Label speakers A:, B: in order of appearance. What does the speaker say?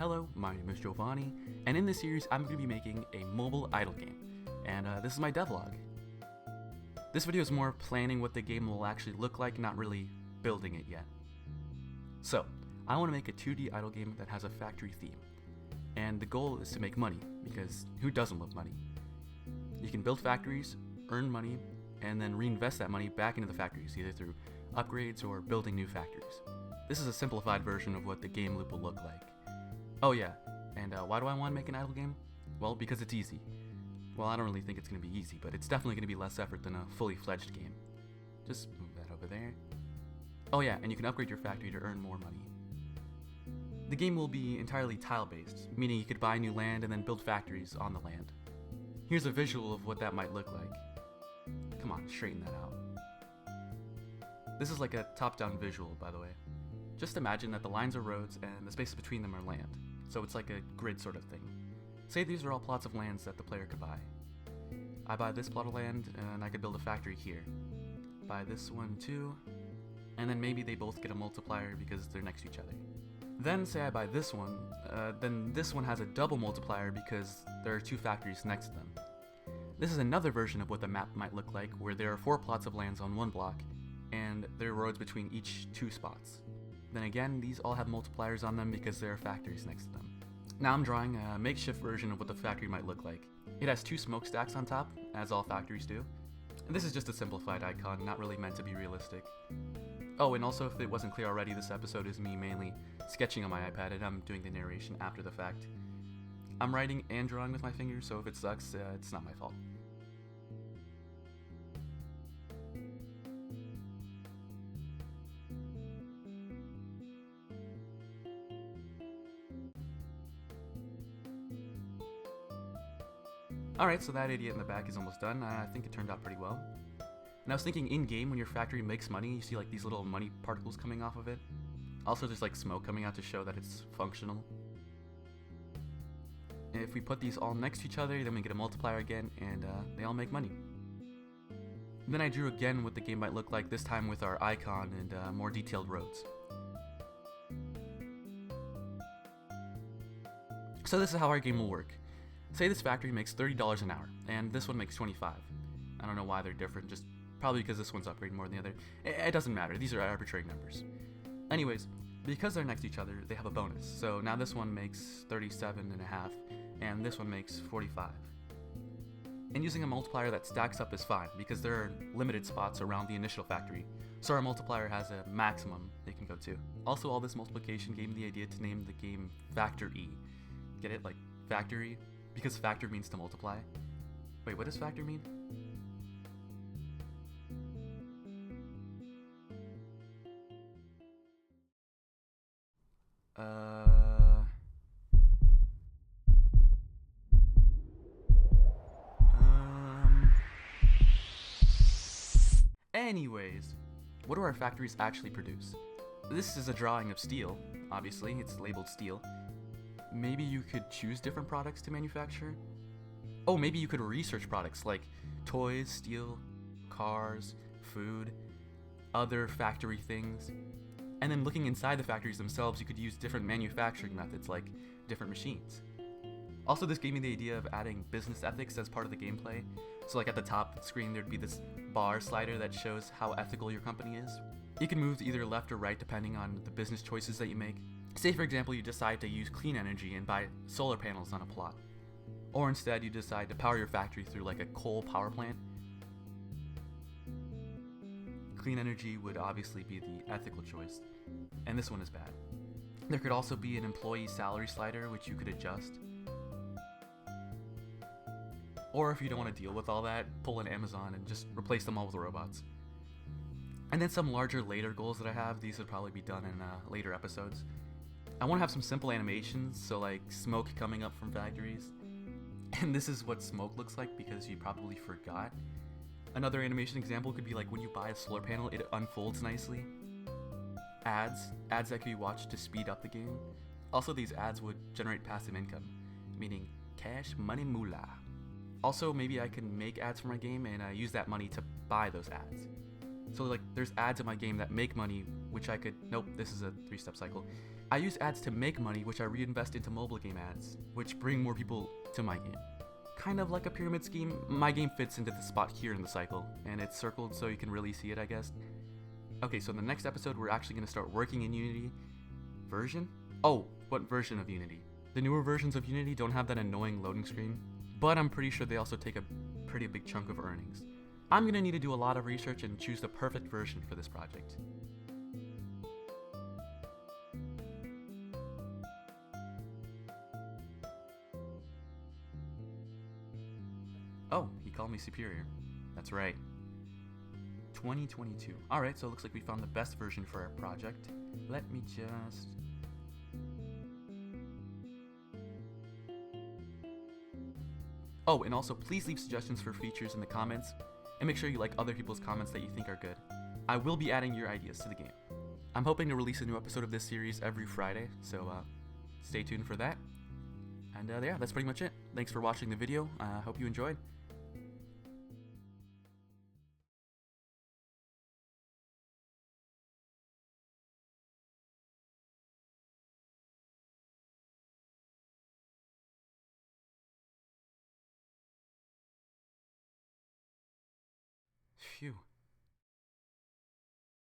A: Hello, my name is Giovanni, and in this series I'm going to be making a mobile idle game, and this is my devlog. This video is more planning what the game will actually look like, not really building it yet. So, I want to make a 2D idle game that has a factory theme, and the goal is to make money, because who doesn't love money? You can build factories, earn money, and then reinvest that money back into the factories, either through upgrades or building new factories. This is a simplified version of what the game loop will look like. Oh yeah, and why do I want to make an idle game? Well, because it's easy. Well, I don't really think it's going to be easy, but it's definitely going to be less effort than a fully fledged game. Just move that over there. Oh yeah, and you can upgrade your factory to earn more money. The game will be entirely tile-based, meaning you could buy new land and then build factories on the land. Here's a visual of what that might look like. Come on, straighten that out. This is like a top-down visual, by the way. Just imagine that the lines are roads and the spaces between them are land, so it's like a grid sort of thing. Say these are all plots of lands that the player could buy. I buy this plot of land and I could build a factory here. Buy this one too, and then maybe they both get a multiplier because they're next to each other. Then say I buy this one, then this one has a double multiplier because there are two factories next to them. This is another version of what the map might look like, where there are 4 plots of lands on one block, and there are roads between each 2 spots. Then again, these all have multipliers on them because there are factories next to them. Now I'm drawing a makeshift version of what the factory might look like. It has 2 smokestacks on top, as all factories do. And this is just a simplified icon, not really meant to be realistic. Oh, and also if it wasn't clear already, this episode is me mainly sketching on my iPad and I'm doing the narration after the fact. I'm writing and drawing with my fingers, so if it sucks, it's not my fault. Alright, so that idiot in the back is almost done. I think it turned out pretty well. And I was thinking in-game, when your factory makes money, you see like these little money particles coming off of it. Also there's like smoke coming out to show that it's functional. And if we put these all next to each other, then we get a multiplier again, and they all make money. And then I drew again what the game might look like, this time with our icon and more detailed roads. So this is how our game will work. Say this factory makes $30 an hour, and this one makes $25. I don't know why they're different, just probably because this one's upgraded more than the other. It doesn't matter, these are arbitrary numbers. Anyways, because they're next to each other, they have a bonus. So now this one makes 37.5, and this one makes 45. And using a multiplier that stacks up is fine, because there are limited spots around the initial factory, so our multiplier has a maximum it can go to. Also, all this multiplication gave me the idea to name the game Factor-E. Get it? Like, factory? Because factor means to multiply. Wait, what does factor mean? Anyways, what do our factories actually produce? This is a drawing of steel, obviously, it's labeled steel. Maybe you could choose different products to manufacture? Oh, maybe you could research products like toys, steel, cars, food, other factory things. And then looking inside the factories themselves, you could use different manufacturing methods like different machines. Also, this gave me the idea of adding business ethics as part of the gameplay. So like at the top of the screen, there'd be this bar slider that shows how ethical your company is. You can move either left or right depending on the business choices that you make. Say for example you decide to use clean energy and buy solar panels on a plot. Or instead you decide to power your factory through like a coal power plant. Clean energy would obviously be the ethical choice, and this one is bad. There could also be an employee salary slider which you could adjust. Or if you don't want to deal with all that, pull an Amazon and just replace them all with robots. And then some larger later goals that I have, these would probably be done in later episodes. I want to have some simple animations, so like smoke coming up from factories. And this is what smoke looks like because you probably forgot. Another animation example could be like when you buy a solar panel, it unfolds nicely. Ads that could be watched to speed up the game. Also, these ads would generate passive income, meaning cash money moolah. Also, maybe I can make ads for my game and use that money to buy those ads. So like there's ads in my game that make money, which I could, nope, this is a 3-step cycle. I use ads to make money, which I reinvest into mobile game ads, which bring more people to my game. Kind of like a pyramid scheme, my game fits into the spot here in the cycle, and it's circled so you can really see it, I guess. Okay, so in the next episode, we're actually going to start working in Unity. Version? Oh, what version of Unity? The newer versions of Unity don't have that annoying loading screen, but I'm pretty sure they also take a pretty big chunk of earnings. I'm going to need to do a lot of research and choose the perfect version for this project. Oh, he called me superior. That's right. 2022. Alright, so it looks like we found the best version for our project. Let me just... Oh, and also please leave suggestions for features in the comments, and make sure you like other people's comments that you think are good. I will be adding your ideas to the game. I'm hoping to release a new episode of this series every Friday, so stay tuned for that. And yeah, that's pretty much it. Thanks for watching the video. I hope you enjoyed. Phew.